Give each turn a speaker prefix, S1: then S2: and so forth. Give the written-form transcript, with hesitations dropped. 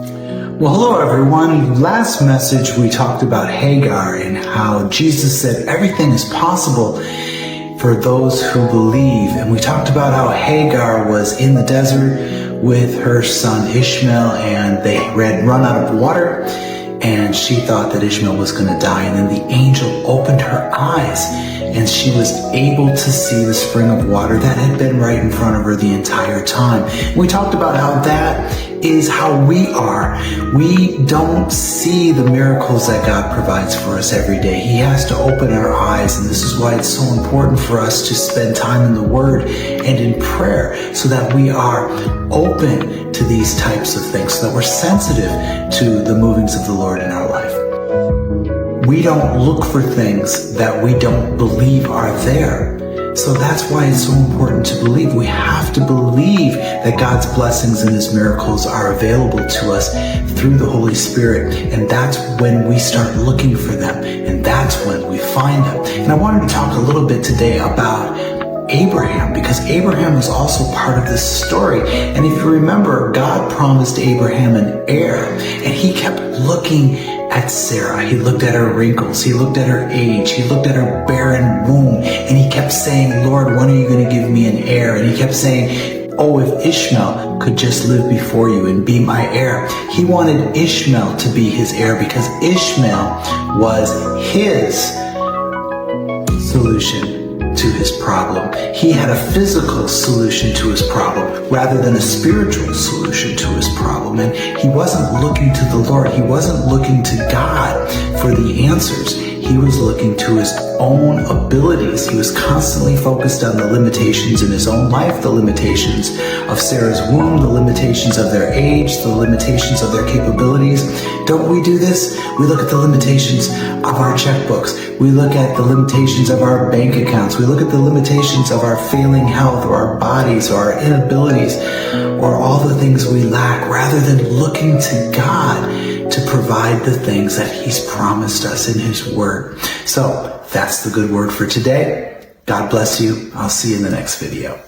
S1: Well, hello everyone. Last message we talked about Hagar and how Jesus said everything is possible for those who believe. And we talked about how Hagar was in the desert with her son Ishmael, and they had run out of water, and she thought that Ishmael was going to die. And then the angel opened her eyes, and she was able to see the spring of water that had been right in front of her the entire time. We talked about how that is how we are. We don't see the miracles that God provides for us every day. He has to open our eyes, and this is why it's so important for us to spend time in the Word and in prayer so that we are open to these types of things, so that we're sensitive to the movings of the Lord in our life. We don't look for things that we don't believe are there. So that's why it's so important to believe. We have to believe that God's blessings and His miracles are available to us through the Holy Spirit. And that's when we start looking for them. And that's when we find them. And I wanted to talk a little bit today about Abraham, because Abraham was also part of this story. And if you remember, God promised Abraham an heir, and he kept looking at Sarah. He looked at her wrinkles, he looked at her age, he looked at her barren womb, and he kept saying, Lord, when are you going to give me an heir? And he kept saying, oh, if Ishmael could just live before you and be my heir. He wanted Ishmael to be his heir because Ishmael was his solution to his problem. He had a physical solution to his problem rather than a spiritual solution to his problem. And he wasn't looking to the Lord. He wasn't looking to God for the answers. He was looking to his own abilities. He was constantly focused on the limitations in his own life, the limitations of Sarah's womb, the limitations of their age, the limitations of their capabilities. Don't we do this? We look at the limitations of our checkbooks. We look at the limitations of our bank accounts. We look at the limitations of our failing health or our bodies or our inabilities or all the things we lack, rather than looking to God to provide the things that He's promised us in His Word. So that's the good word for today. God bless you. I'll see you in the next video.